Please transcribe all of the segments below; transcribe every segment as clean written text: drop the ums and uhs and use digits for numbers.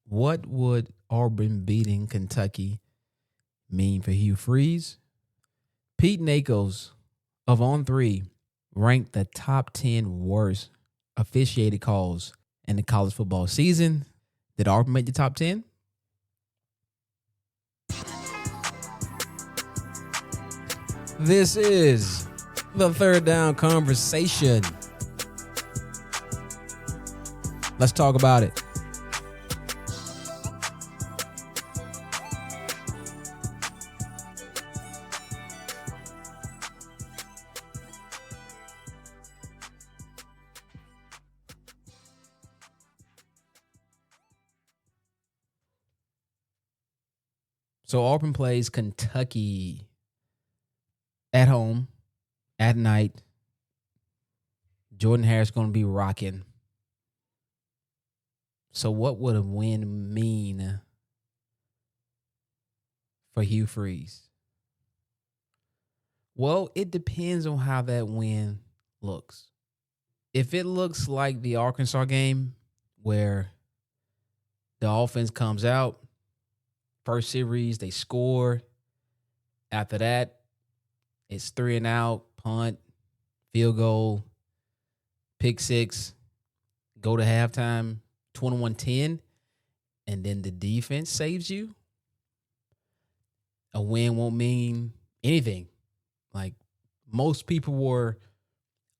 What would Auburn beating Kentucky mean for Hugh Freeze? Pete Nakos of On3 ranked the top 10 worst officiated calls in the college football season. Did Auburn make the top 10? This is the Third Down Conversation. Let's talk about it. So Auburn plays Kentucky at home, at night. Jordan Harris going to be rocking. So what would a win mean for Hugh Freeze? Well, it depends on how that win looks. If it looks like the Arkansas game where the offense comes out, first series, they score. After that, it's 3 and out, punt, field goal, pick six, go to halftime, 21-10, and then the defense saves you. A win won't mean anything. Like, most people were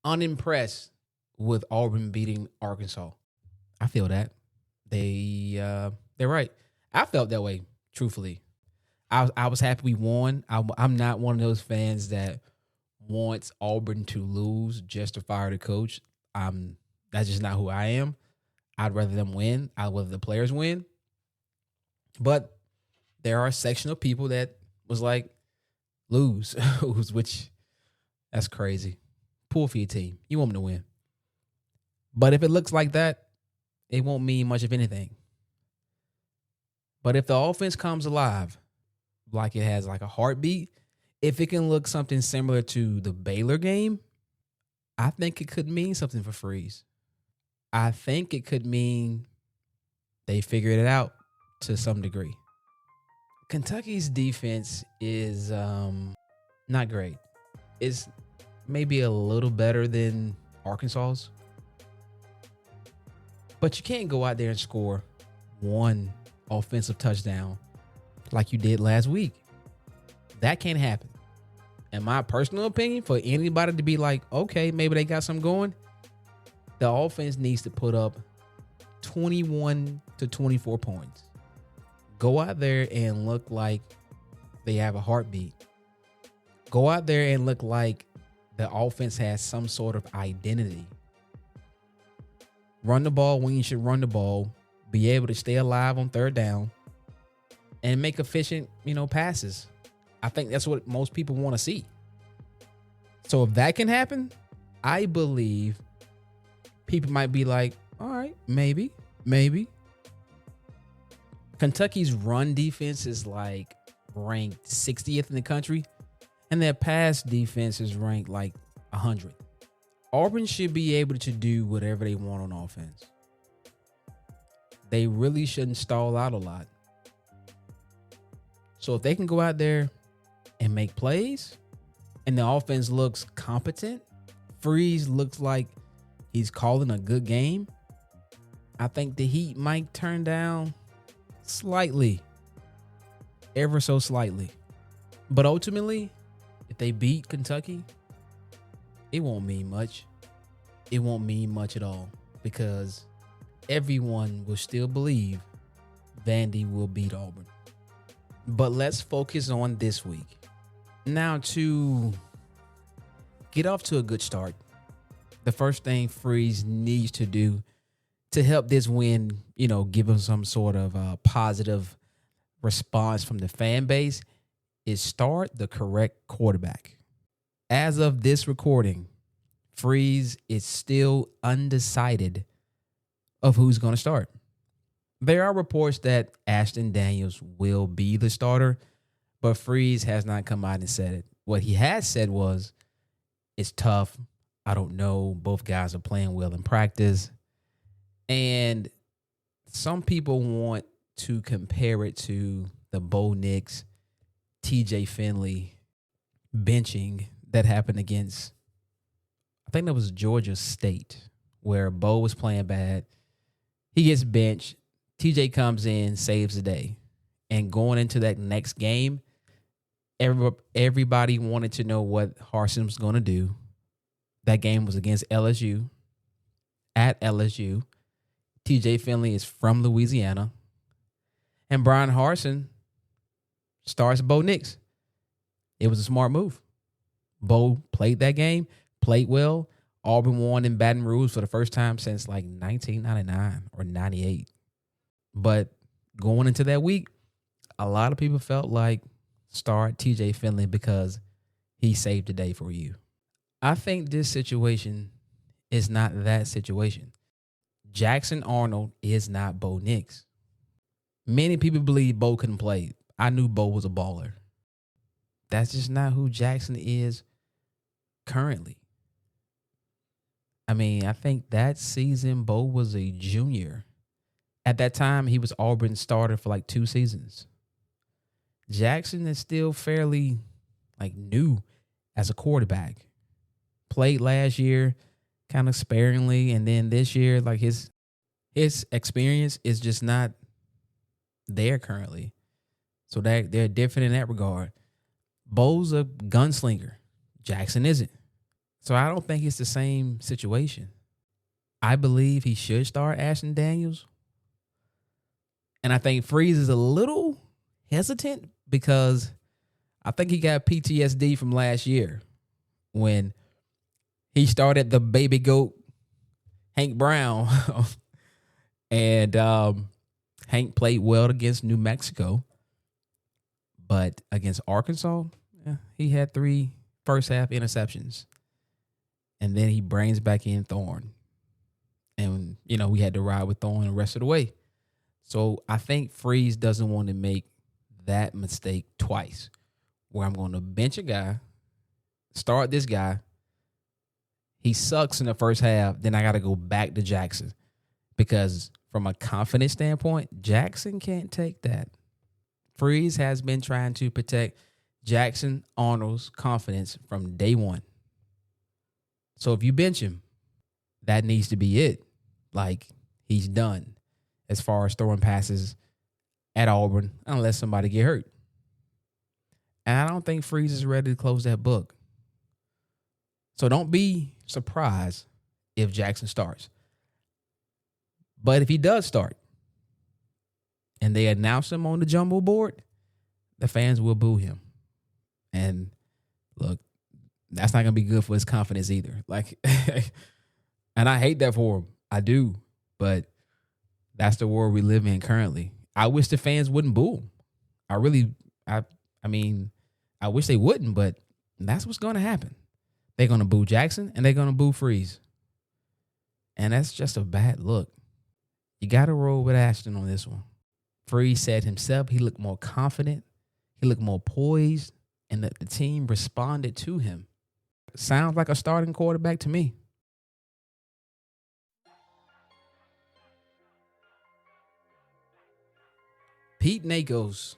unimpressed with Auburn beating Arkansas. I feel that. They're right. I felt that way, truthfully. I was happy we won. I'm not one of those fans that wants Auburn to lose just to fire the coach. That's just not who I am. I'd rather them win. I'd rather the players win. But there are a section of people that was like, lose, which that's crazy. Pull for your team. You want them to win. But if it looks like that, it won't mean much of anything. But if the offense comes alive, like it has like a heartbeat, if it can look something similar to the Baylor game, I think it could mean something for Freeze. I think it could mean they figured it out to some degree. Kentucky's defense is not great. It's maybe a little better than Arkansas's. But you can't go out there and score one offensive touchdown like you did last week. That can't happen. In my personal opinion, for anybody to be like, okay, maybe they got something going, the offense needs to put up 21 to 24 points. Go out there and look like they have a heartbeat. Go out there and look like the offense has some sort of identity. Run the ball when you should run the ball. Be able to stay alive on third down. And make efficient, passes. I think that's what most people want to see. So if that can happen, I believe people might be like, all right, maybe. Kentucky's run defense is like ranked 60th in the country, and their pass defense is ranked like 100th. Auburn should be able to do whatever they want on offense. They really shouldn't stall out a lot. So if they can go out there and make plays and the offense looks competent, Freeze looks like he's calling a good game, I think the heat might turn down slightly, ever so slightly. But ultimately, if they beat Kentucky, it won't mean much. It won't mean much at all because everyone will still believe Vandy will beat Auburn. But let's focus on this week. Now, to get off to a good start, the first thing Freeze needs to do to help this win, give him some sort of positive response from the fan base is start the correct quarterback. As of this recording, Freeze is still undecided of who's going to start. There are reports that Ashton Daniels will be the starter, but Freeze has not come out and said it. What he has said was, it's tough. I don't know. Both guys are playing well in practice. And some people want to compare it to the Bo Nix, TJ Finley benching that happened against, I think that was Georgia State, where Bo was playing bad. He gets benched. TJ comes in, saves the day. And going into that next game, everybody wanted to know what Harsin was going to do. That game was against LSU, at LSU. TJ Finley is from Louisiana. And Brian Harsin starts Bo Nix. It was a smart move. Bo played that game, played well. Auburn won in Baton Rouge for the first time since like 1999 or 98. But going into that week, a lot of people felt like start TJ Finley because he saved the day for you. I think this situation is not that situation. Jackson Arnold is not Bo Nix. Many people believe Bo couldn't play. I knew Bo was a baller. That's just not who Jackson is currently. I mean, I think that season Bo was a junior. At that time, he was Auburn starter for like 2 seasons. Jackson is still fairly like new as a quarterback. Played last year kind of sparingly, and then this year, like his experience is just not there currently. So that they're different in that regard. Bo's a gunslinger. Jackson isn't. So I don't think it's the same situation. I believe he should start Ashton Daniels. And I think Freeze is a little hesitant because I think he got PTSD from last year when he started the baby goat Hank Brown. And Hank played well against New Mexico. But against Arkansas, he had 3 first half interceptions. And then he brings back in Thorne. And, we had to ride with Thorne the rest of the way. So I think Freeze doesn't want to make that mistake twice, where I'm going to bench a guy, start this guy. He sucks in the first half. Then I got to go back to Jackson because from a confidence standpoint, Jackson can't take that. Freeze has been trying to protect Jackson Arnold's confidence from day one. So if you bench him, that needs to be it. Like, he's done as far as throwing passes at Auburn unless somebody get hurt. And I don't think Freeze is ready to close that book. So don't be surprised if Jackson starts. But if he does start and they announce him on the jumbo board, the fans will boo him. And look, that's not going to be good for his confidence either. Like, and I hate that for him. I do. But that's the world we live in currently. I wish the fans wouldn't boo him. I wish they wouldn't, but that's what's going to happen. They're going to boo Jackson and they're going to boo Freeze. And that's just a bad look. You got to roll with Ashton on this one. Freeze said himself he looked more confident. He looked more poised. And that the team responded to him. Sounds like a starting quarterback to me. Pete Nakos,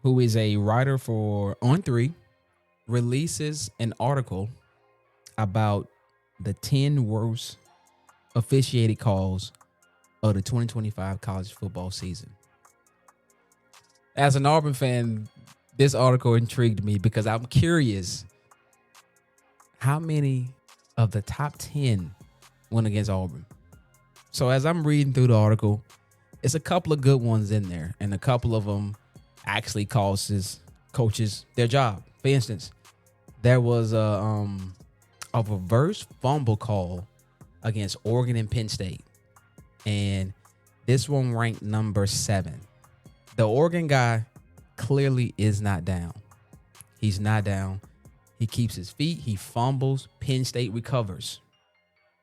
who is a writer for On3, releases an article about the 10 worst officiated calls of the 2025 college football season. As an Auburn fan, this article intrigued me because I'm curious how many of the top 10 went against Auburn. So as I'm reading through the article, it's a couple of good ones in there, and a couple of them actually costs coaches their job. For instance, there was a reverse fumble call against Oregon and Penn State, and this one ranked number 7. The Oregon guy clearly is not down. He's not down. He keeps his feet. He fumbles. Penn State recovers.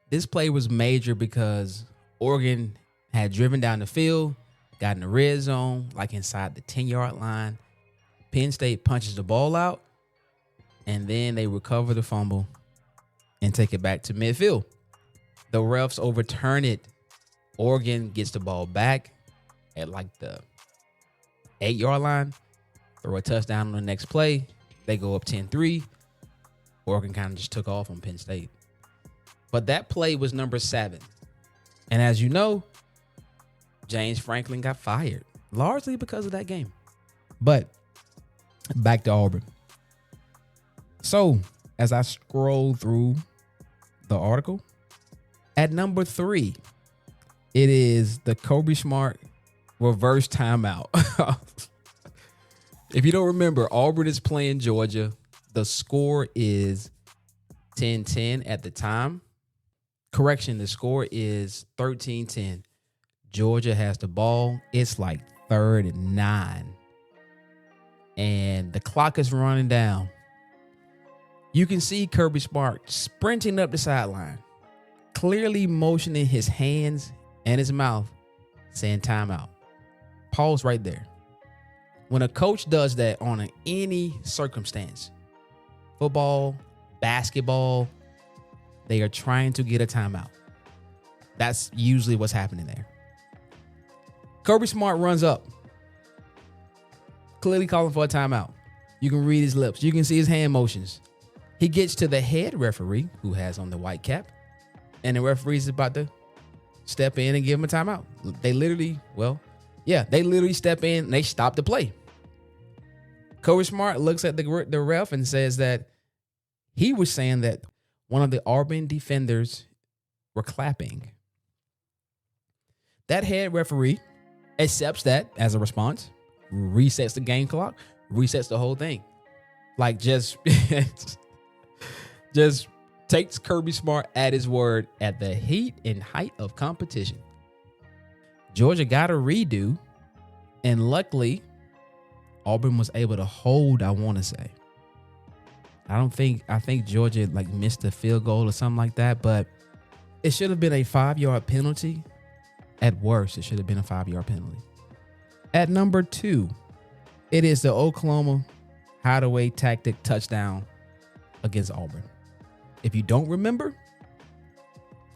This play was major because Oregon had driven down the field, got in the red zone, like inside the 10-yard line. Penn State punches the ball out, and then they recover the fumble and take it back to midfield. The refs overturn it. Oregon gets the ball back at like the 8-yard line, throw a touchdown on the next play. They go up 10-3. Oregon kind of just took off on Penn State. But that play was number 7. And as you know, James Franklin got fired, largely because of that game. But back to Auburn. So as I scroll through the article, at number 3, it is the Kirby Smart reverse timeout. If you don't remember, Auburn is playing Georgia. The score is 10-10 at the time. Correction, the score is 13-10. Georgia has the ball. It's like 3rd and 9. And the clock is running down. You can see Kirby Smart sprinting up the sideline, clearly motioning his hands and his mouth, saying timeout. Pause right there. When a coach does that on any circumstance, football, basketball, they are trying to get a timeout. That's usually what's happening there. Kirby Smart runs up, clearly calling for a timeout. You can read his lips. You can see his hand motions. He gets to the head referee, who has on the white cap, and the referee is about to step in and give him a timeout. They literally step in and they stop the play. Kirby Smart looks at the ref and says that he was saying that one of the Auburn defenders were clapping. That head referee accepts that as a response, resets the game clock, resets the whole thing. Like just takes Kirby Smart at his word at the heat and height of competition. Georgia got a redo, and luckily Auburn was able to hold, I want to say. I think Georgia missed a field goal or something like that, but it should have been a 5-yard penalty. At worst, it should have been a 5-yard penalty. At number 2, it is the Oklahoma hideaway tactic touchdown against Auburn. If you don't remember,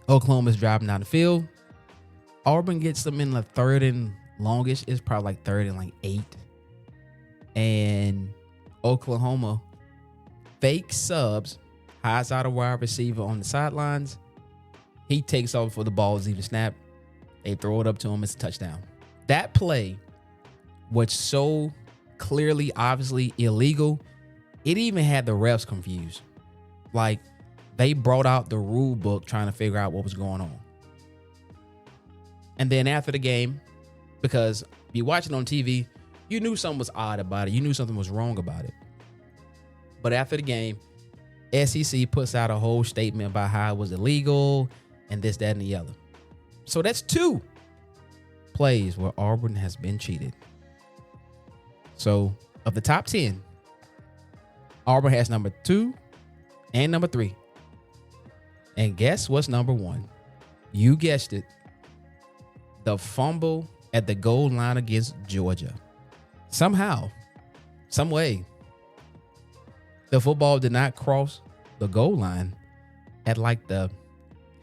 Oklahoma's driving down the field. Auburn gets them in the 3rd and longish. It's probably 3rd and 8. And Oklahoma fake subs, hides out a wide receiver on the sidelines. He takes off before the ball is even snapped. They throw it up to him. It's a touchdown. That play was so clearly, obviously illegal. It even had the refs confused. They brought out the rule book trying to figure out what was going on. And then after the game, because if you watch it on TV, you knew something was odd about it. You knew something was wrong about it. But after the game, SEC puts out a whole statement about how it was illegal and this, that, and the other. So that's 2 plays where Auburn has been cheated. So of the top 10, Auburn has number 2 and number 3. And guess what's number 1? You guessed it. The fumble at the goal line against Georgia. Somehow, some way, the football did not cross the goal line at the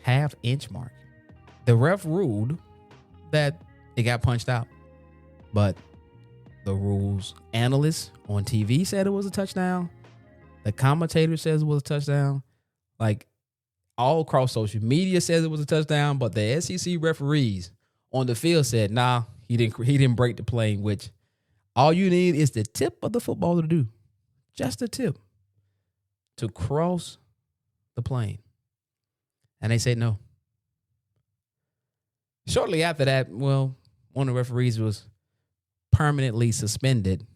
half-inch mark. The ref ruled that it got punched out, but the rules analyst on TV said it was a touchdown. The commentator says it was a touchdown. All across social media says it was a touchdown, but the SEC referees on the field said, nah, he didn't break the plane, which all you need is the tip of the football to do. Just the tip to cross the plane. And they said no. Shortly after that, one of the referees was permanently suspended,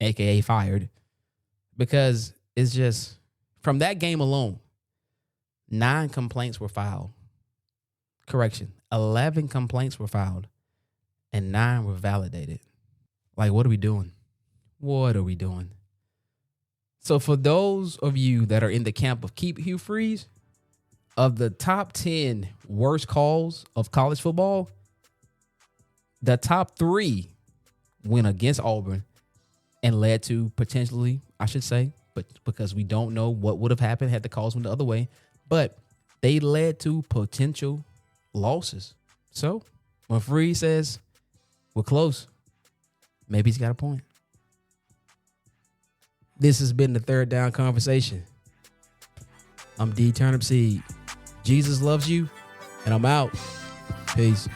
aka fired, because it's just from that game alone, 9 complaints were filed. Correction, 11 complaints were filed and 9 were validated. What are we doing? What are we doing? So for those of you that are in the camp of keep Hugh Freeze, of the top 10 worst calls of college football, the top 3 went against Auburn and led to potentially, I should say, but because we don't know what would have happened had the calls went the other way, but they led to potential losses. So when Freeze says we're close, Maybe he's got a point. This has been the Third Down Conversation. I'm D Turnipseed. Jesus loves you, and I'm out. Peace.